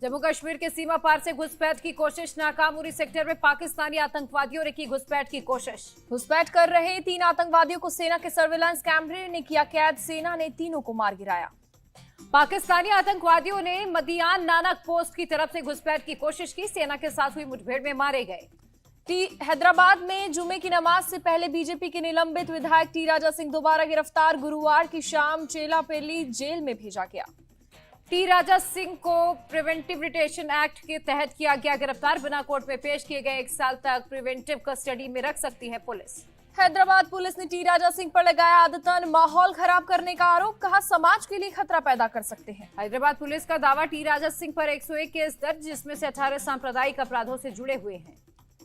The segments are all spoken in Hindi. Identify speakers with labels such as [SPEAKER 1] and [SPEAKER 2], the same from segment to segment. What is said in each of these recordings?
[SPEAKER 1] जम्मू कश्मीर के सीमा पार से घुसपैठ की कोशिश नाकाम। उरी सेक्टर में पाकिस्तानी आतंकवादियों ने की घुसपैठ की कोशिश।
[SPEAKER 2] घुसपैठ कर रहे 3 आतंकवादियों को सेना के सर्विलांस कैमरे ने किया कैद। सेना ने तीनों को मार गिराया।
[SPEAKER 1] पाकिस्तानी आतंकवादियों ने मदियान नानक पोस्ट की तरफ से घुसपैठ की कोशिश की। सेना के साथ हुई मुठभेड़ में मारे गए।
[SPEAKER 2] हैदराबाद में जुमे की नमाज से पहले बीजेपी के निलंबित विधायक टी राजा सिंह दोबारा गिरफ्तार। गुरुवार की शाम चेलापेली जेल में भेजा गया।
[SPEAKER 1] टी राजा सिंह को प्रिवेंटिव डिटेंशन एक्ट के तहत किया गया गिरफ्तार। बिना कोर्ट में पेश किए गए 1 साल तक प्रिवेंटिव कस्टडी में रख सकती है पुलिस।
[SPEAKER 2] हैदराबाद पुलिस ने टी राजा सिंह पर लगाया आदतन माहौल खराब करने का आरोप। कहा समाज के लिए खतरा पैदा कर सकते हैं।
[SPEAKER 1] हैदराबाद पुलिस का दावा, टी राजा सिंह पर 101 केस दर्ज, जिसमें से 18 सांप्रदायिक अपराधों से जुड़े हुए हैं।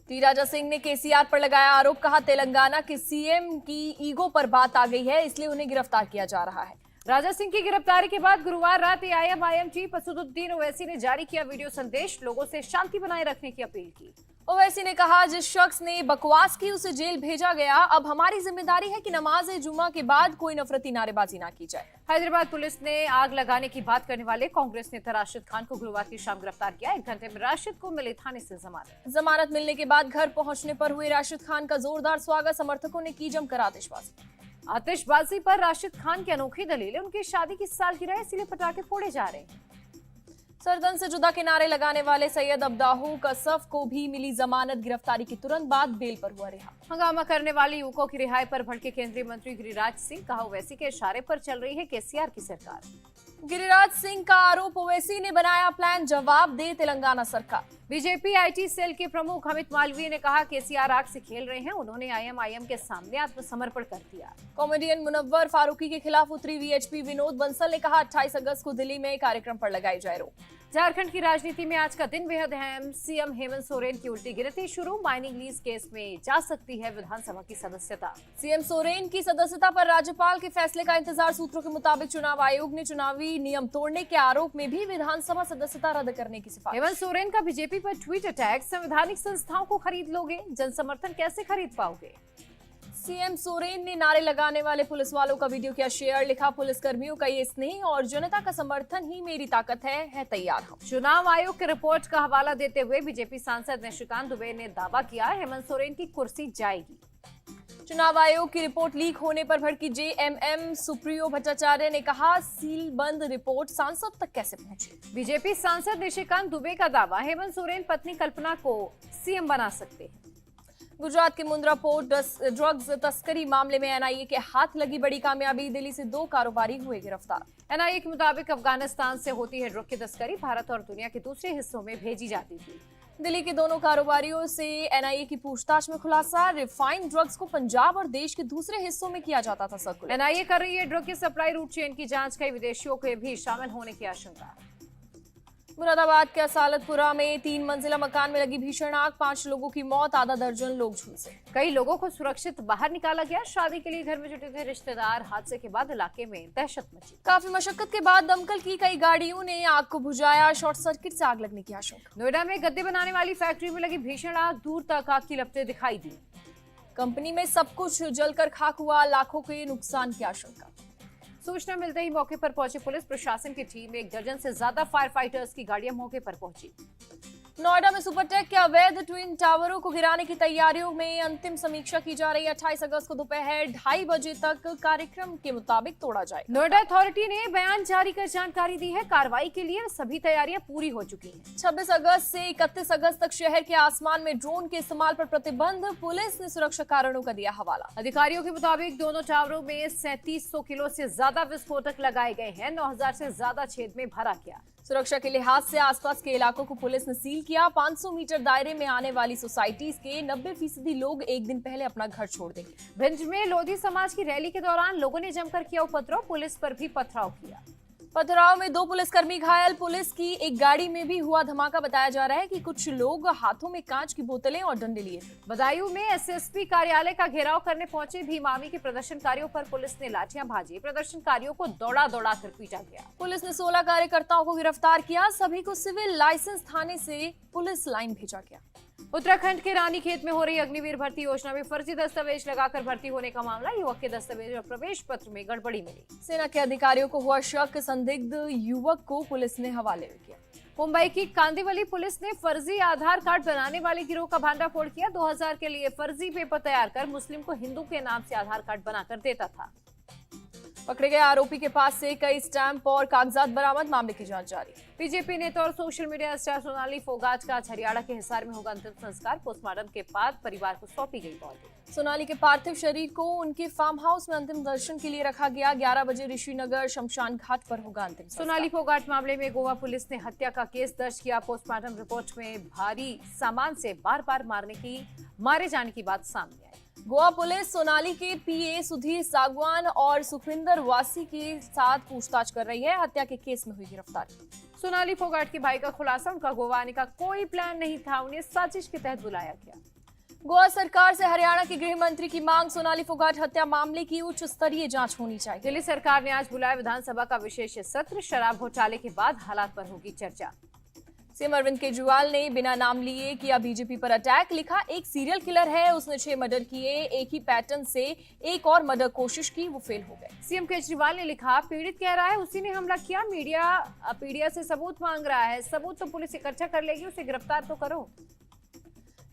[SPEAKER 2] टी राजा सिंह ने केसीआर पर लगाया आरोप। कहा तेलंगाना के सीएम की ईगो पर बात आ गई है, इसलिए उन्हें गिरफ्तार किया जा रहा है।
[SPEAKER 1] राजा सिंह की गिरफ्तारी के बाद गुरुवार रात एआईएम चीफ असदुद्दीन ओवैसी ने जारी किया वीडियो संदेश। लोगों से शांति बनाए रखने की अपील की।
[SPEAKER 2] ओवैसी ने कहा, जिस शख्स ने बकवास की उसे जेल भेजा गया। अब हमारी जिम्मेदारी है कि नमाज जुमा के बाद कोई नफरती नारेबाजी ना की जाए।
[SPEAKER 1] हैदराबाद पुलिस ने आग लगाने की बात करने वाले कांग्रेस नेता राशिद खान को गुरुवार की शाम गिरफ्तार किया। 1 घंटे में राशिद को मिली थाने से
[SPEAKER 2] जमानत मिलने के बाद घर पहुंचने पर हुए राशिद खान का जोरदार स्वागत। समर्थकों ने की जमकर
[SPEAKER 1] आतिशबाजी पर राशिद खान की अनोखी दलील, उनकी शादी की सालगिरह है, इसीलिए पटाखे फोड़े जा रहे हैं।
[SPEAKER 2] सरदन से जुदा के नारे लगाने वाले सैयद अब्दाहू कसफ को भी मिली जमानत। गिरफ्तारी के तुरंत बाद बेल पर हुआ रिहा।
[SPEAKER 1] हंगामा करने वाले युवकों की रिहाई पर भड़के केंद्रीय मंत्री गिरिराज सिंह। कहा, ओवैसी के इशारे पर चल रही है केसीआर की सरकार।
[SPEAKER 2] गिरिराज सिंह का आरोप, ओवैसी ने बनाया प्लान, जवाब दे तेलंगाना सरकार।
[SPEAKER 1] बीजेपी आईटी सेल के प्रमुख अमित मालवीय ने कहा, केसीआर आग से खेल रहे हैं। उन्होंने आईएमआईएम के सामने आत्मसमर्पण कर दिया।
[SPEAKER 2] कॉमेडियन मुनव्वर फारूकी के खिलाफ उतरी वीएचपी। विनोद बंसल ने कहा, 28 अगस्त को दिल्ली में कार्यक्रम पर लगाई जाए रोक।
[SPEAKER 1] झारखंड की राजनीति में आज का दिन बेहद अहम। सीएम हेमंत सोरेन की उल्टी गिनती शुरू। माइनिंग लीज केस में जा सकती है विधानसभा की सदस्यता।
[SPEAKER 2] सीएम सोरेन की सदस्यता पर राज्यपाल के फैसले का इंतजार। सूत्रों के मुताबिक चुनाव आयोग ने चुनावी नियम तोड़ने के आरोप में भी विधानसभा सदस्यता रद्द करने की सिफारिश।
[SPEAKER 1] हेमंत सोरेन का बीजेपी पर ट्वीट अटैक। संवैधानिक संस्थाओं को खरीद लोगे, जन समर्थन कैसे खरीद पाओगे।
[SPEAKER 2] सीएम सोरेन ने नारे लगाने वाले पुलिस वालों का वीडियो किया शेयर। लिखा, पुलिसकर्मियों का ये स्नेह और जनता का समर्थन ही मेरी ताकत है तैयार हम।
[SPEAKER 1] चुनाव आयोग की रिपोर्ट का हवाला देते हुए बीजेपी सांसद निशिकांत दुबे ने दावा किया, हेमंत सोरेन की कुर्सी जाएगी।
[SPEAKER 2] चुनाव आयोग की रिपोर्ट लीक होने पर भड़की जेएमएम सुप्रियो भट्टाचार्य ने कहा, सीलबंद रिपोर्ट सांसद तक कैसे पहुंची।
[SPEAKER 1] बीजेपी सांसद निशिकांत दुबे का दावा, हेमंत सोरेन पत्नी कल्पना को सीएम बना सकते हैं।
[SPEAKER 2] गुजरात के मुंद्रा पोर्ट ड्रग्स तस्करी मामले में एनआईए के हाथ लगी बड़ी कामयाबी। दिल्ली से 2 कारोबारी हुए गिरफ्तार।
[SPEAKER 1] एनआईए के मुताबिक अफगानिस्तान से होती है ड्रग की तस्करी, भारत और दुनिया के दूसरे हिस्सों में भेजी जाती थी।
[SPEAKER 2] दिल्ली के दोनों कारोबारियों से एनआईए की पूछताछ में खुलासा, रिफाइंड ड्रग्स को पंजाब और देश के दूसरे हिस्सों में किया जाता था सर्कुलेट।
[SPEAKER 1] एनआईए कर रही है ड्रग की सप्लाई रूट चेन की जांच। कई विदेशियों के भी शामिल होने की आशंका।
[SPEAKER 2] मुरादाबाद के असालतपुरा में 3 मंजिला मकान में लगी भीषण आग, 5 लोगों की मौत, आधा दर्जन लोग झुलसे।
[SPEAKER 1] कई लोगों को सुरक्षित बाहर निकाला गया। शादी के लिए घर में जुटे थे रिश्तेदार। हादसे के बाद इलाके में दहशत मची।
[SPEAKER 2] काफी मशक्कत के बाद दमकल की कई गाड़ियों ने आग को बुझाया। शॉर्ट सर्किट से आग लगने की आशंका।
[SPEAKER 1] नोएडा में गद्दे बनाने वाली फैक्ट्री में लगी भीषण आग, दूर तक आग की लपटें दिखाई दी।
[SPEAKER 2] कंपनी में सब कुछ जलकर खाक हुआ, लाखों के नुकसान की आशंका।
[SPEAKER 1] सूचना मिलते ही मौके पर पहुंची पुलिस प्रशासन की टीम। 1 दर्जन से ज्यादा फायर फाइटर्स की गाड़ियां मौके पर पहुंची।
[SPEAKER 2] नोएडा में सुपरटेक के अवैध ट्विन टावरों को गिराने की तैयारियों में अंतिम समीक्षा की जा रही है। 28 अगस्त को दोपहर 2:30 बजे तक कार्यक्रम के मुताबिक तोड़ा जाएगा।
[SPEAKER 1] नोएडा अथॉरिटी ने बयान जारी कर जानकारी दी है, कार्रवाई के लिए सभी तैयारियां पूरी हो चुकी हैं।
[SPEAKER 2] 26 अगस्त से 31 अगस्त तक शहर के आसमान में ड्रोन के इस्तेमाल पर प्रतिबंध। पुलिस ने सुरक्षा कारणों का दिया हवाला।
[SPEAKER 1] अधिकारियों के मुताबिक दोनों टावरों में 3700 किलो से ज्यादा विस्फोटक लगाए गए हैं। 9000 से ज्यादा छेद में भरा गया।
[SPEAKER 2] सुरक्षा के लिहाज से आसपास के इलाकों को पुलिस ने सील किया। 500 मीटर दायरे में आने वाली सोसाइटीज के 90% लोग एक दिन पहले अपना घर छोड़ देंगे।
[SPEAKER 1] भिंड में लोधी समाज की रैली के दौरान लोगों ने जमकर किया उपद्रव। पुलिस पर भी पथराव किया।
[SPEAKER 2] पथराव में 2 पुलिसकर्मी घायल। पुलिस की एक गाड़ी में भी हुआ धमाका। बताया जा रहा है कि कुछ लोग हाथों में कांच की बोतलें और डंडे लिए थे।
[SPEAKER 1] बदायूं में एसएसपी कार्यालय का घेराव करने पहुंचे भीमामी के प्रदर्शनकारियों पर पुलिस ने लाठियां भाजी। प्रदर्शनकारियों को दौड़ा कर पीटा गया।
[SPEAKER 2] पुलिस ने 16 कार्यकर्ताओं को गिरफ्तार किया। सभी को सिविल लाइसेंस थाने से पुलिस लाइन भेजा गया।
[SPEAKER 1] उत्तराखंड के रानीखेत में हो रही अग्निवीर भर्ती योजना में फर्जी दस्तावेज लगाकर भर्ती होने का मामला। युवक के दस्तावेज और प्रवेश पत्र में गड़बड़ी मिली।
[SPEAKER 2] सेना के अधिकारियों को हुआ शक। संदिग्ध युवक को पुलिस ने हवाले में किया।
[SPEAKER 1] मुंबई की कांदिवली पुलिस ने फर्जी आधार कार्ड बनाने वाले गिरोह का भांडाफोड़ किया। 2000 के लिए फर्जी पेपर तैयार कर मुस्लिम को हिंदू के नाम से आधार कार्ड बनाकर देता था।
[SPEAKER 2] पकड़े गए आरोपी के पास से कई स्टैंप और कागजात बरामद, मामले की जांच जारी।
[SPEAKER 1] बीजेपी नेता और social media star Sonali Phogat का आज हरियाणा के हिसार में होगा अंतिम संस्कार। पोस्टमार्टम के बाद परिवार को सौंपी गई बॉडी।
[SPEAKER 2] सोनाली के पार्थिव शरीर को उनके फार्म हाउस में अंतिम दर्शन के लिए रखा गया। 11 बजे ऋषिनगर शमशान घाट पर होगा अंतिम संस्कार।
[SPEAKER 1] सोनाली फोगाट मामले में गोवा पुलिस ने हत्या का केस दर्ज किया। पोस्टमार्टम रिपोर्ट में भारी सामान से बार बार मारे जाने की बात सामने आई।
[SPEAKER 2] गोवा पुलिस सोनाली के पीए सुधीर सागवान और सुखविंदर वासी के साथ पूछताछ कर रही है। हत्या के केस में हुई गिरफ्तारी।
[SPEAKER 1] सोनाली फोगाट के भाई का खुलासा, उनका गोवा आने का कोई प्लान नहीं था, उन्हें साजिश के तहत बुलाया गया।
[SPEAKER 2] गोवा सरकार से हरियाणा के गृह मंत्री की मांग, सोनाली फोगाट हत्या मामले की उच्च स्तरीय जांच होनी चाहिए।
[SPEAKER 1] दिल्ली सरकार ने आज बुलाया विधानसभा का विशेष सत्र। शराब घोटाले के बाद हालात पर होगी चर्चा।
[SPEAKER 2] सीएम अरविंद केजरीवाल ने बिना नाम लिए किया बीजेपी पर अटैक। लिखा, एक सीरियल किलर है, उसने 6 मर्डर किए, एक ही पैटर्न से एक और मर्डर कोशिश की, वो फेल हो गए।
[SPEAKER 1] सीएम केजरीवाल ने लिखा, पीड़ित कह रहा है उसी ने हमला किया, मीडिया से सबूत मांग रहा है, सबूत तो पुलिस इकट्ठा कर लेगी, उसे गिरफ्तार तो करो।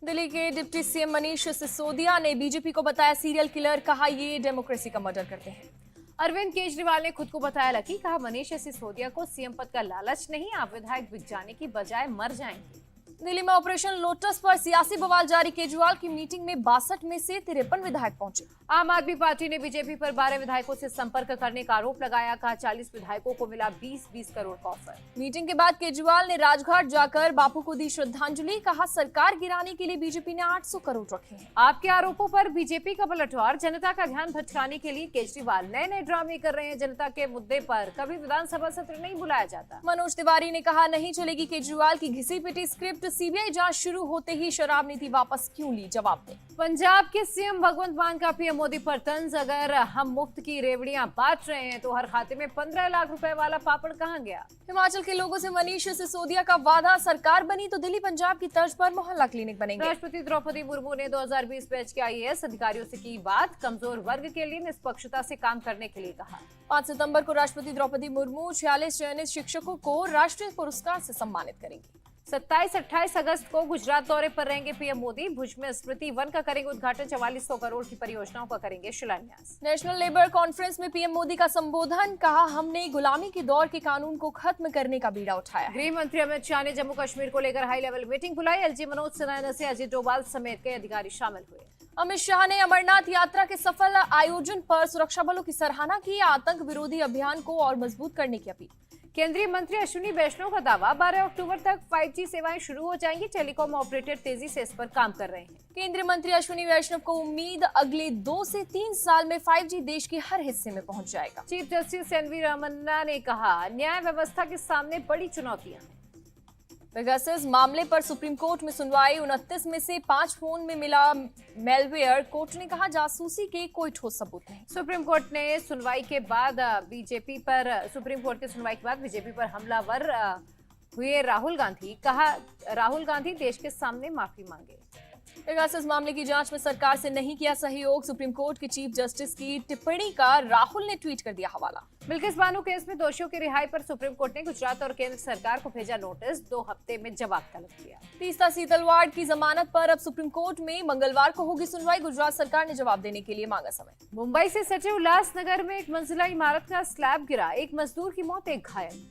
[SPEAKER 2] दिल्ली के डिप्टी सीएम मनीष सिसोदिया ने बीजेपी को बताया सीरियल किलर, कहा ये डेमोक्रेसी का मर्डर करते हैं।
[SPEAKER 1] अरविंद केजरीवाल ने खुद को बताया लकी, कहा मनीष सिसोदिया को सीएम पद का लालच नहीं, आप विधायक बिक जाने की बजाय मर जाएंगे।
[SPEAKER 2] दिल्ली में ऑपरेशन लोटस पर सियासी बवाल जारी। केजरीवाल की मीटिंग में 62 में से 53 विधायक पहुंचे।
[SPEAKER 1] आम आदमी पार्टी ने बीजेपी पर 12 विधायकों से संपर्क करने का आरोप लगाया। कहा 40 विधायकों को मिला 20-20 करोड़ का ऑफर।
[SPEAKER 2] मीटिंग के बाद केजरीवाल ने राजघाट जाकर बापू को दी श्रद्धांजलि। कहा सरकार गिराने के लिए बीजेपी ने 800 करोड़ रखे हैं।
[SPEAKER 1] आपके आरोपों पर बीजेपी का पलटवार, जनता का ध्यान भटकाने के लिए केजरीवाल नए नए ड्रामे कर रहे हैं। जनता के मुद्दे पर कभी विधानसभा सत्र नहीं बुलाया जाता।
[SPEAKER 2] मनोज तिवारी ने कहा नहीं चलेगी केजरीवाल की घिसी पिटी स्क्रिप्ट, सीबीआई जांच शुरू होते ही शराब नीति वापस क्यों ली, जवाब दें।
[SPEAKER 1] पंजाब के सीएम भगवंत मान का पीएम मोदी पर तंज, अगर हम मुफ्त की रेवड़ियां बांट रहे हैं तो हर खाते में 15 लाख रुपए वाला पापड़ कहां गया।
[SPEAKER 2] हिमाचल के लोगों से मनीष सिसोदिया का वादा, सरकार बनी तो दिल्ली पंजाब की तर्ज पर मोहल्ला क्लिनिक बनेंगे।
[SPEAKER 1] राष्ट्रपति द्रौपदी मुर्मू ने 2020 बैच के आईएएस अधिकारियों से की बात, कमजोर वर्ग के लिए निष्पक्षता से काम करने के लिए कहा।
[SPEAKER 2] 5 सितंबर को राष्ट्रपति द्रौपदी मुर्मू 46 चयनित शिक्षकों को राष्ट्रीय पुरस्कार से सम्मानित करेंगी।
[SPEAKER 1] 27-28 अगस्त को गुजरात दौरे पर रहेंगे पीएम मोदी। भुज में स्मृति वन का करेंगे उद्घाटन, 4400 करोड़ की परियोजनाओं का करेंगे शिलान्यास।
[SPEAKER 2] नेशनल लेबर कॉन्फ्रेंस में पीएम मोदी का संबोधन, कहा हमने गुलामी के दौर के कानून को खत्म करने का बीड़ा उठाया।
[SPEAKER 1] गृह मंत्री अमित शाह ने जम्मू कश्मीर को लेकर हाई लेवल मीटिंग बुलाई। एलजी मनोज सिन्हा से अजित डोभाल समेत कई अधिकारी शामिल हुए।
[SPEAKER 2] अमित शाह ने अमरनाथ यात्रा के सफल आयोजन पर सुरक्षा बलों की सराहना की। आतंक विरोधी अभियान को और मजबूत करने की अपील।
[SPEAKER 1] केंद्रीय मंत्री अश्विनी वैष्णव का दावा, 12 अक्टूबर तक 5G सेवाएं शुरू हो जाएंगी। टेलीकॉम ऑपरेटर तेजी से इस पर काम कर रहे हैं।
[SPEAKER 2] केंद्रीय मंत्री अश्विनी वैष्णव को उम्मीद, अगले 2 से 3 साल में 5G देश के हर हिस्से में पहुंच जाएगा।
[SPEAKER 1] चीफ जस्टिस एनवी रमन्ना ने कहा, न्याय व्यवस्था के सामने बड़ी चुनौतियां हैं।
[SPEAKER 2] पेगासस मामले पर सुप्रीम कोर्ट में सुनवाई। 29 में से 5 फोन में मिला मेलवेयर। कोर्ट ने कहा जासूसी के कोई ठोस सबूत नहीं।
[SPEAKER 1] सुप्रीम कोर्ट की सुनवाई के बाद बीजेपी पर हमलावर हुए राहुल गांधी। कहा राहुल गांधी देश के सामने माफी मांगे।
[SPEAKER 2] पेगासस मामले की जांच में सरकार से नहीं किया सहयोग। सुप्रीम कोर्ट के चीफ जस्टिस की टिप्पणी का राहुल ने ट्वीट कर दिया हवाला। बिल्किस बानो केस में दोषियों की रिहाई पर सुप्रीम कोर्ट ने गुजरात और केंद्र सरकार को भेजा नोटिस। 2 हफ्ते में जवाब तलब किया। तीस्ता सीतलवाड़ की जमानत पर अब सुप्रीम कोर्ट में मंगलवार को होगी सुनवाई। गुजरात सरकार ने जवाब देने के लिए मांगा समय।
[SPEAKER 1] मुंबई से सटे उल्लासनगर में एक मंजिला इमारत का स्लैब गिरा, एक मजदूर की मौत, एक घायल।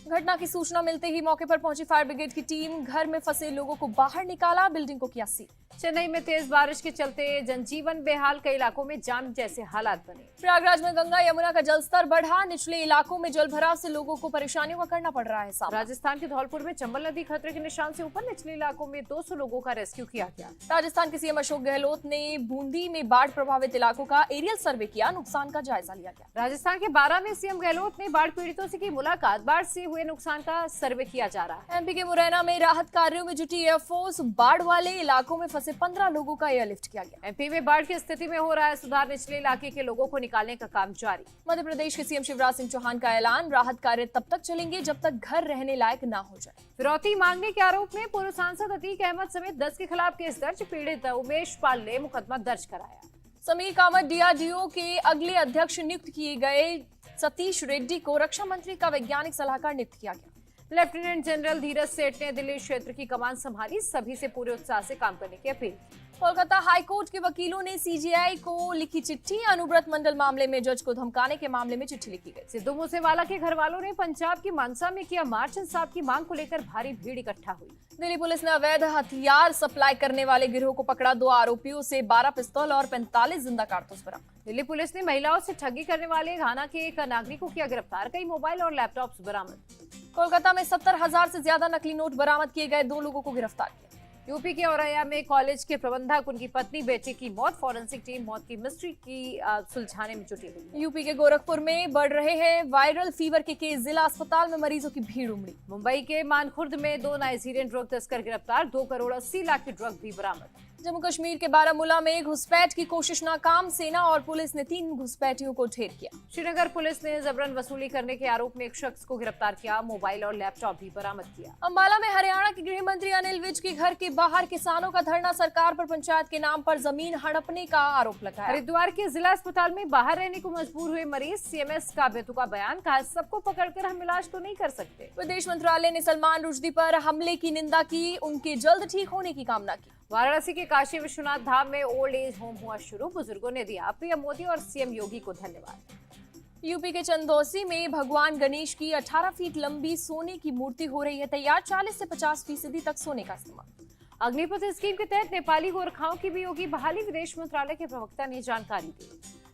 [SPEAKER 2] घटना की सूचना मिलते ही मौके पर पहुंची फायर ब्रिगेड की टीम, घर में फंसे लोगों को बाहर निकाला, बिल्डिंग को किया सील।
[SPEAKER 1] चेन्नई में तेज बारिश के चलते जनजीवन बेहाल, कई इलाकों में जाम जैसे हालात बने।
[SPEAKER 2] प्रयागराज में गंगा यमुना का जलस्तर बढ़ा, निचले इलाकों में जलभराव से लोगों को परेशानियों का करना पड़ रहा है सामना।
[SPEAKER 1] राजस्थान के धौलपुर में चंबल नदी खतरे के निशान से ऊपर, निचले इलाकों में 200 लोगों का रेस्क्यू किया गया।
[SPEAKER 2] राजस्थान के सीएम अशोक गहलोत ने बूंदी में बाढ़ प्रभावित इलाकों का एरियल सर्वे किया, नुकसान का जायजा लिया गया।
[SPEAKER 1] राजस्थान के 12 में सीएम गहलोत ने बाढ़ पीड़ितों से की मुलाकात, बाढ़ से हुए नुकसान का सर्वे किया जा रहा है।
[SPEAKER 2] एमपी के मुरैना में राहत कार्यों में जुटी एयरफोर्स, बाढ़ वाले इलाकों में फंसे 15 लोगों का एयरलिफ्ट किया गया।
[SPEAKER 1] एमपी में बाढ़ की स्थिति में हो रहा है सुधार, निचले इलाके के लोगों को निकालने का काम जारी।
[SPEAKER 2] मध्य प्रदेश के सीएम शिवराज सिंह चौहान का ऐलान, राहत कार्य तब तक चलेंगे जब तक घर रहने लायक ना हो जाए।
[SPEAKER 1] फिरौती मांगने के आरोप में पूर्व सांसद अतीक अहमद समेत 10 के खिलाफ केस दर्ज, पीड़ित उमेश पाल ने मुकदमा दर्ज कराया।
[SPEAKER 2] समीर कामत डीआरडीओ के अगले अध्यक्ष नियुक्त किए गए। सतीश रेड्डी को रक्षा मंत्री का वैज्ञानिक सलाहकार नियुक्त किया गया।
[SPEAKER 1] लेफ्टिनेंट जनरल धीरज सेठ ने दिल्ली क्षेत्र की कमान संभाली, सभी से पूरे उत्साह से काम करने की अपील।
[SPEAKER 2] कोलकाता हाईकोर्ट के वकीलों ने सीजीआई को लिखी चिट्ठी, अनुव्रत मंडल मामले में जज को धमकाने के मामले में चिट्ठी लिखी गई।
[SPEAKER 1] सिद्धू मूसेवाला के घर वालों ने पंजाब की मानसा में किया मार्च, इंसाफ की मांग को लेकर भारी भीड़ इकट्ठा हुई।
[SPEAKER 2] दिल्ली पुलिस ने अवैध हथियार सप्लाई करने वाले गिरोह को पकड़ा, 2 आरोपियों से 12 पिस्तौल और 45 जिंदा कारतूस बरामद।
[SPEAKER 1] दिल्ली पुलिस ने महिलाओं से ठगी करने वाले घाना के एक नागरिक को किया गिरफ्तार, कई मोबाइल और लैपटॉप्स बरामद।
[SPEAKER 2] कोलकाता में 70,000 से ज्यादा नकली नोट बरामद किए गए, 2 लोगों को गिरफ्तार किया।
[SPEAKER 1] यूपी के औरैया में कॉलेज के प्रबंधक, उनकी पत्नी, बेटे की मौत, फॉरेंसिक टीम मौत की मिस्ट्री की सुलझाने में जुटी हुई।
[SPEAKER 2] यूपी के गोरखपुर में बढ़ रहे हैं वायरल फीवर के केस, जिला अस्पताल में मरीजों की भीड़ उमड़ी।
[SPEAKER 1] मुंबई के मानखुर्द में 2 नाइजीरियन ड्रग तस्कर गिरफ्तार, 2 करोड़ 80 लाख की ड्रग भी बरामद।
[SPEAKER 2] जम्मू कश्मीर के बारामूला में घुसपैठ की कोशिश नाकाम, सेना और पुलिस ने 3 घुसपैठियों को ढेर किया।
[SPEAKER 1] श्रीनगर पुलिस ने जबरन वसूली करने के आरोप में एक शख्स को गिरफ्तार किया, मोबाइल और लैपटॉप भी बरामद किया।
[SPEAKER 2] अंबाला में हरियाणा के गृह मंत्री अनिल विज के घर के बाहर किसानों का धरना, सरकार पर पंचायत के नाम पर जमीन हड़पने का आरोप लगाया।
[SPEAKER 1] हरिद्वार के जिला अस्पताल में बाहर रहने को मजबूर हुए मरीज, सीएमएस का बेतुका बयान, कहा सबको पकड़कर हम इलाज तो नहीं कर सकते।
[SPEAKER 2] विदेश मंत्रालय ने सलमान रुश्दी पर हमले की निंदा की, उनके जल्द ठीक होने की कामना की।
[SPEAKER 1] वाराणसी के काशी विश्वनाथ धाम में ओल्ड एज होम हुआ शुरू, बुजुर्गों ने दिया पीएम मोदी और सीएम योगी को धन्यवाद।
[SPEAKER 2] यूपी के चंदौसी में भगवान गणेश की 18 फीट लंबी सोने की मूर्ति हो रही है तैयार, 40 से 50% तक सोने का इस्तेमाल।
[SPEAKER 1] अग्निपथ स्कीम के तहत नेपाली गोरखाओं की भी होगी बहाली, विदेश मंत्रालय के प्रवक्ता ने जानकारी दी।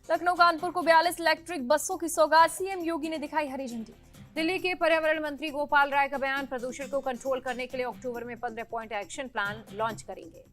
[SPEAKER 2] लखनऊ कानपुर को 42 इलेक्ट्रिक बसों की सौगात, सीएम योगी ने दिखाई हरी झंडी।
[SPEAKER 1] दिल्ली के पर्यावरण मंत्री गोपाल राय का बयान, प्रदूषण को कंट्रोल करने के लिए अक्टूबर में 15 पॉइंट एक्शन प्लान लॉन्च करेंगे।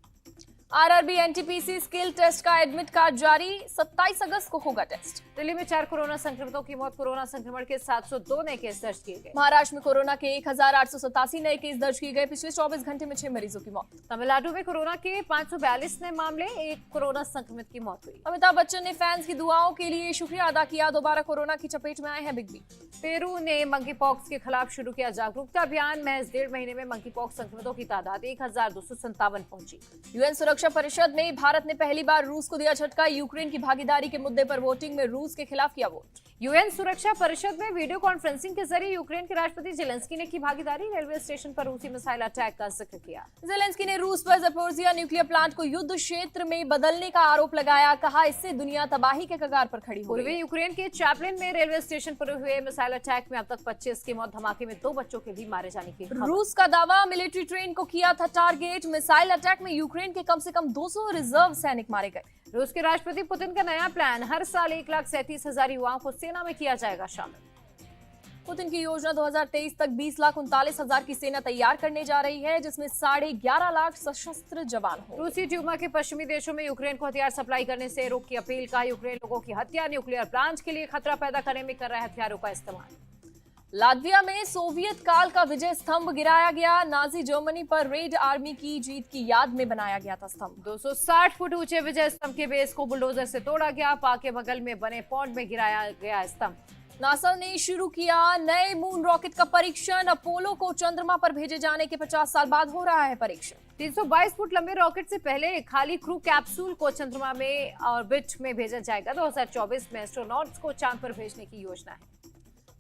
[SPEAKER 2] आरआरबी एनटीपीसी स्किल टेस्ट का एडमिट कार्ड जारी, 27 अगस्त को होगा टेस्ट।
[SPEAKER 1] दिल्ली में 4 कोरोना संक्रमितों की मौत, कोरोना संक्रमण के 702 नए केस दर्ज किए गए।
[SPEAKER 2] महाराष्ट्र में कोरोना के 1887 नए केस दर्ज किए गए, पिछले 24 घंटे में 6 मरीजों की मौत।
[SPEAKER 1] तमिलनाडु में कोरोना के 542 नए मामले, 1 कोरोना संक्रमित की मौत हुई।
[SPEAKER 2] अमिताभ बच्चन ने फैंस की दुआओं के लिए शुक्रिया अदा किया, दोबारा कोरोना की चपेट में आए हैं बिग बी।
[SPEAKER 1] पेरू ने मंकी पॉक्स के खिलाफ शुरू किया जागरूकता अभियान, महज 1.5 महीने में मंकी पॉक्स संक्रमितों की तादाद 1257 पहुंची।
[SPEAKER 2] यूएन सुरक्षा परिषद में भारत ने पहली बार रूस को दिया झटका, यूक्रेन की भागीदारी के मुद्दे पर वोटिंग में रूस के खिलाफ किया वोट।
[SPEAKER 1] यूएन सुरक्षा परिषद में वीडियो कॉन्फ्रेंसिंग के जरिए यूक्रेन के राष्ट्रपति जेलेंस्की ने की भागीदारी, रेलवे स्टेशन पर रूसी मिसाइल अटैक का जिक्र किया।
[SPEAKER 2] जेलेंस्की ने रूस पर ज़पोरिज़िया न्यूक्लियर प्लांट को युद्ध क्षेत्र में बदलने का आरोप लगाया, कहा इससे दुनिया तबाही के कगार पर खड़ी हो गई।
[SPEAKER 1] पूर्वी यूक्रेन के चैपलिन में रेलवे स्टेशन पर हुए मिसाइल अटैक में अब तक 25 की मौत, धमाके में 2 बच्चों के भी मारे जाने की खबर।
[SPEAKER 2] रूस का दावा, मिलिट्री ट्रेन को किया था टारगेट, मिसाइल अटैक में यूक्रेन के कम से कम 200 रिजर्व सैनिक मारे गए।
[SPEAKER 1] रूस के राष्ट्रपति पुतिन का नया प्लान, हर साल 1,37,000 युवाओं को सेना में किया जाएगा शामिल।
[SPEAKER 2] पुतिन की योजना 2023 तक 20,39,000 की सेना तैयार करने जा रही है, जिसमें 11.5 लाख सशस्त्र जवान होंगे।
[SPEAKER 1] रूसी ड्यूमा के पश्चिमी देशों में यूक्रेन को हथियार सप्लाई करने से रोक की अपील, का यूक्रेन लोगों की हत्या न्यूक्लियर प्लांट के लिए खतरा पैदा करने में कर रहा है हथियारों का इस्तेमाल।
[SPEAKER 2] लातविया में सोवियत काल का विजय स्तंभ गिराया गया, नाजी जर्मनी पर रेड आर्मी की जीत की याद में बनाया गया था स्तंभ।
[SPEAKER 1] 260 फुट ऊंचे विजय स्तंभ के बेस को बुलडोजर से तोड़ा गया, पाक के बगल में बने पौंड में गिराया गया स्तंभ।
[SPEAKER 2] नासा ने शुरू किया नए मून रॉकेट का परीक्षण, अपोलो को चंद्रमा पर भेजे जाने के 50 साल बाद हो रहा है परीक्षण।
[SPEAKER 1] 322 फुट लंबे रॉकेट से पहले खाली क्रू कैप्सूल को चंद्रमा में ऑर्बिट में भेजा जाएगा। 2024 में एस्ट्रोनॉट्स को चांद पर भेजने की योजना है।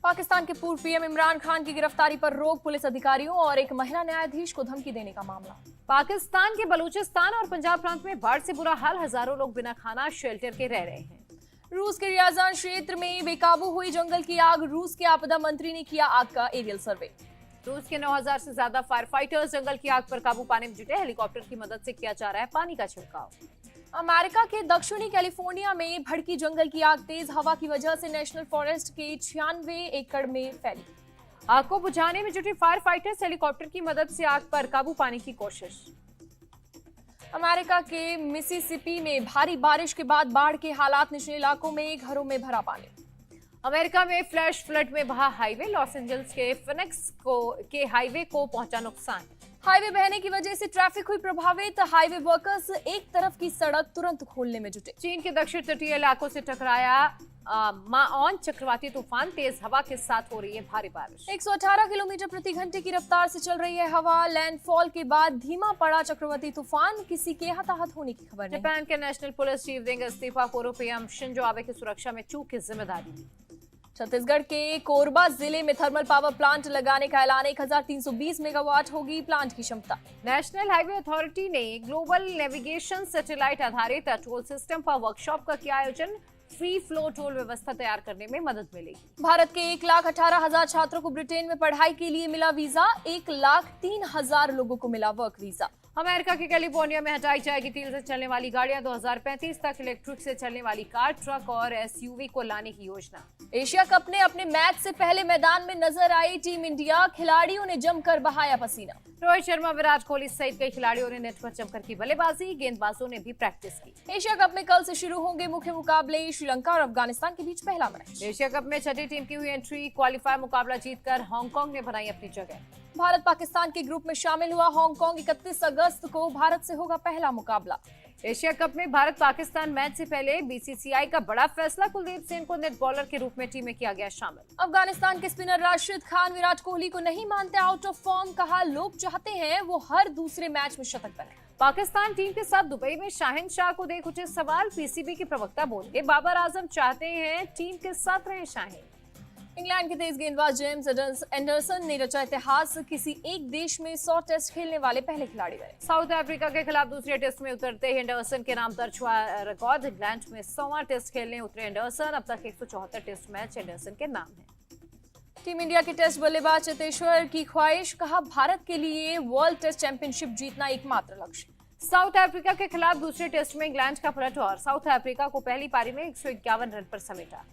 [SPEAKER 2] पाकिस्तान के पूर्व पीएम इमरान खान की गिरफ्तारी पर रोक, पुलिस अधिकारियों और एक महिला न्यायाधीश को धमकी देने का मामला।
[SPEAKER 1] पाकिस्तान के बलूचिस्तान और पंजाब प्रांत में बाढ़ से बुरा हाल, हजारों लोग बिना खाना शेल्टर के रह रहे हैं।
[SPEAKER 2] रूस के रियाजान क्षेत्र में बेकाबू हुई जंगल की आग, रूस के आपदा मंत्री ने किया आग का एरियल सर्वे।
[SPEAKER 1] रूस के 9,000 से ज्यादा फायर फाइटर्स जंगल की आग पर काबू पाने में जुटे, हेलीकॉप्टर की मदद से किया जा रहा है पानी का छिड़काव।
[SPEAKER 2] अमेरिका के दक्षिणी कैलिफोर्निया में भड़की जंगल की आग, तेज हवा की वजह से नेशनल फॉरेस्ट के 96 एकड़ में फैली।
[SPEAKER 1] आग को बुझाने में जुटी फायर फाइटर्स, हेलीकॉप्टर की मदद से आग पर काबू पाने की कोशिश।
[SPEAKER 2] अमेरिका के मिसिसिपी में भारी बारिश के बाद बाढ़ के हालात, निचले इलाकों में घरों में भरा पानी।
[SPEAKER 1] अमेरिका में फ्लैश फ्लड में बहा हाईवे, लॉस एंजल्स के फिनिक्स के हाईवे को पहुंचा नुकसान।
[SPEAKER 2] हाईवे बहने की वजह से ट्रैफिक हुई प्रभावित, हाईवे वर्कर्स एक तरफ की सड़क तुरंत खोलने में जुटे।
[SPEAKER 1] चीन के दक्षिण तटीय इलाकों से टकराया माओन चक्रवाती तूफान, तेज हवा के साथ हो रही है भारी बारिश।
[SPEAKER 2] 118 किलोमीटर प्रति घंटे की रफ्तार से चल रही है हवा, लैंडफॉल के बाद धीमा पड़ा चक्रवाती तूफान, किसी के हताहत होने की खबर नहीं।
[SPEAKER 1] जापान के नेशनल पुलिस चीफ देंगे इस्तीफा, पूर्व पीएम शिंजो आबे की सुरक्षा में चूक की जिम्मेदारी ली।
[SPEAKER 2] छत्तीसगढ़ के कोरबा जिले में थर्मल पावर प्लांट लगाने का ऐलान। 1320 मेगावाट होगी प्लांट की क्षमता।
[SPEAKER 1] नेशनल हाईवे अथॉरिटी ने ग्लोबल नेविगेशन सैटेलाइट आधारित टोल सिस्टम पर वर्कशॉप का किया आयोजन। फ्री फ्लो टोल व्यवस्था तैयार करने में मदद मिलेगी।
[SPEAKER 2] भारत के 1,18,000 छात्रों को ब्रिटेन में पढ़ाई के लिए मिला वीजा। 1,03,000 लोगों को मिला वर्क वीजा।
[SPEAKER 1] अमेरिका के कैलिफोर्निया में हटाई जाएगी तेल से चलने वाली गाड़ियां। 2035 तक इलेक्ट्रिक से चलने वाली कार, ट्रक और एसयूवी को लाने की योजना।
[SPEAKER 2] एशिया कप में अपने मैच से पहले मैदान में नजर आई टीम इंडिया। खिलाड़ियों ने जमकर बहाया पसीना।
[SPEAKER 1] रोहित शर्मा, विराट कोहली सहित कई खिलाड़ियों ने नेट पर जमकर की बल्लेबाजी। गेंदबाजों ने भी प्रैक्टिस की।
[SPEAKER 2] एशिया कप में कल से शुरू होंगे मुख्य मुकाबले। श्रीलंका और अफगानिस्तान के बीच पहला मैच।
[SPEAKER 1] एशिया कप में छठी टीम की हुई एंट्री। क्वालीफायर मुकाबला जीतकर हांगकांग ने बनाई अपनी जगह।
[SPEAKER 2] भारत पाकिस्तान के ग्रुप में शामिल हुआ हांगकांग। 31 अगस्त को भारत से होगा पहला मुकाबला।
[SPEAKER 1] एशिया कप में भारत पाकिस्तान मैच से पहले बीसीसीआई का बड़ा फैसला। कुलदीप सेन को नेट बॉलर के रूप में टीम में किया गया शामिल।
[SPEAKER 2] अफगानिस्तान के स्पिनर राशिद खान विराट कोहली को नहीं मानते आउट ऑफ फॉर्म। कहा लोग चाहते हैं वो हर दूसरे मैच में शतक बनाए।
[SPEAKER 1] पाकिस्तान टीम के साथ दुबई में शाहिन शाह को देख उठे सवाल। पीसीबी के प्रवक्ता बोले, बाबर आजम चाहते हैं टीम के साथ रहे शाहिन।
[SPEAKER 2] इंग्लैंड के तेज गेंदबाज जेम्स एंडरसन ने रचा इतिहास। किसी एक देश में 100 टेस्ट खेलने वाले पहले खिलाड़ी बने।
[SPEAKER 1] साउथ अफ्रीका के खिलाफ दूसरे टेस्ट में उतरते ही एंडरसन के नाम दर्ज हुआ रिकॉर्ड। इंग्लैंड में 100वां टेस्ट खेलने उतरे एंडरसन। अब तक 174 टेस्ट मैच एंडरसन के नाम है।
[SPEAKER 2] टीम इंडिया के टेस्ट बल्लेबाज चेतेश्वर की ख्वाहिश। कहा भारत के लिए वर्ल्ड टेस्ट चैंपियनशिप जीतना एकमात्र लक्ष्य।
[SPEAKER 1] साउथ अफ्रीका के खिलाफ दूसरे टेस्ट में इंग्लैंड का पलटवार। साउथ अफ्रीका को पहली पारी में 151 रन पर समेटा।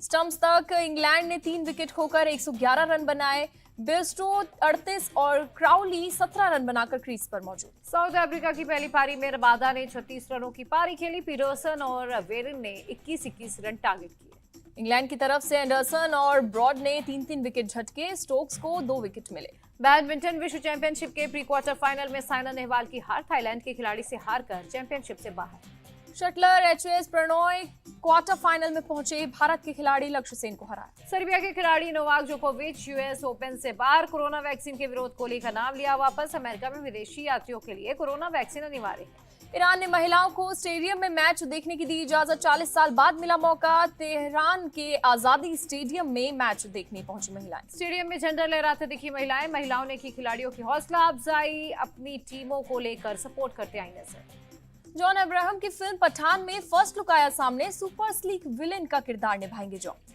[SPEAKER 2] स्टंप्स तक इंग्लैंड ने 3 विकेट खोकर 111 रन बनाए। बेस्टो 38 और क्राउली 17 रन बनाकर क्रीज पर मौजूद।
[SPEAKER 1] साउथ अफ्रीका की पहली पारी में रबादा ने 36 रनों की पारी खेली। पीटरसन और वेरिन ने 21-21 रन टारगेट किए।
[SPEAKER 2] इंग्लैंड की तरफ से एंडरसन और ब्रॉड ने 3-3 विकेट झटके। स्टोक्स को 2 विकेट मिले।
[SPEAKER 1] बैडमिंटन विश्व चैंपियनशिप के प्री क्वार्टर फाइनल में साइना नेहवाल की हार। थाईलैंड के खिलाड़ी से हारकर चैंपियनशिप से बाहर।
[SPEAKER 2] Shuttler HS Prannoy quarter final में पहुंचे। भारत के खिलाड़ी लक्ष्य सेन को हराया।
[SPEAKER 1] सर्बिया के खिलाड़ी नोवाक जोकोविच यूएस ओपन से बाहर। कोरोना वैक्सीन के विरोध कोहली का नाम लिया वापस। अमेरिका में विदेशी यात्रियों के लिए कोरोना वैक्सीन अनिवार्य है।
[SPEAKER 2] ईरान ने महिलाओं को स्टेडियम में मैच देखने की दी इजाजत। 40 साल बाद मिला मौका। तेहरान के आजादी स्टेडियम में मैच देखने पहुंची महिलाएं।
[SPEAKER 1] स्टेडियम में झंडा लहराते दिखी महिलाएं। महिलाओं ने की खिलाड़ियों की हौसला अफजाई। अपनी टीमों को लेकर सपोर्ट करते आई नजर।
[SPEAKER 2] जॉन अब्राहम की फिल्म पठान में फर्स्ट लुक आया सामने। सुपर स्लीक विलेन का किरदार निभाएंगे John.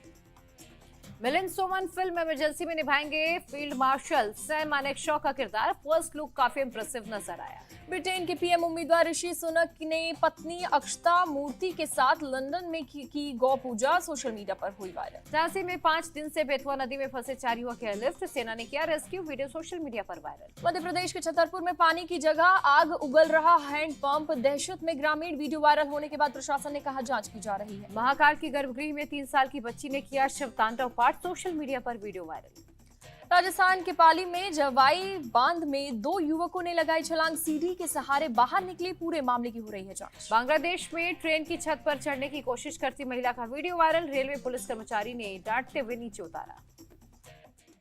[SPEAKER 1] Milind Soman film emergency में निभाएंगे फील्ड मार्शल सैम मानेकशॉ का किरदार। फर्स्ट लुक काफी इंप्रेसिव नजर आया।
[SPEAKER 2] ब्रिटेन के पीएम उम्मीदवार ऋषि सुनक ने पत्नी अक्षता मूर्ति के साथ लंदन में की गौ पूजा। सोशल मीडिया पर हुई वायरल।
[SPEAKER 1] झांसी में 5 दिन से बेतवा नदी में फंसे 4 युवक के एयरलिफ्ट। सेना ने किया रेस्क्यू। वीडियो सोशल मीडिया पर वायरल।
[SPEAKER 2] मध्य प्रदेश के छतरपुर में पानी की जगह आग उगल रहा हैंडपंप। दहशत में ग्रामीण। वीडियो वायरल होने के बाद प्रशासन ने कहा जांच की जा रही है।
[SPEAKER 1] महाकाल की गर्भगृह में 3 साल की बच्ची ने किया शिव तांडव पाठ। सोशल मीडिया पर वीडियो वायरल।
[SPEAKER 2] राजस्थान के पाली में जवाई बांध में 2 युवकों ने लगाई छलांग। सीढ़ी के सहारे बाहर निकले। पूरे मामले की हो रही है जांच।
[SPEAKER 1] बांग्लादेश में ट्रेन की छत पर चढ़ने की कोशिश करती महिला का वीडियो वायरल। रेलवे पुलिस कर्मचारी ने डांटते हुए नीचे उतारा।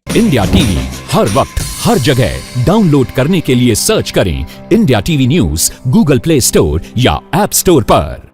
[SPEAKER 3] इंडिया टीवी हर वक्त हर जगह डाउनलोड करने के लिए सर्च करें India TV news Google play store या ऐप स्टोर पर।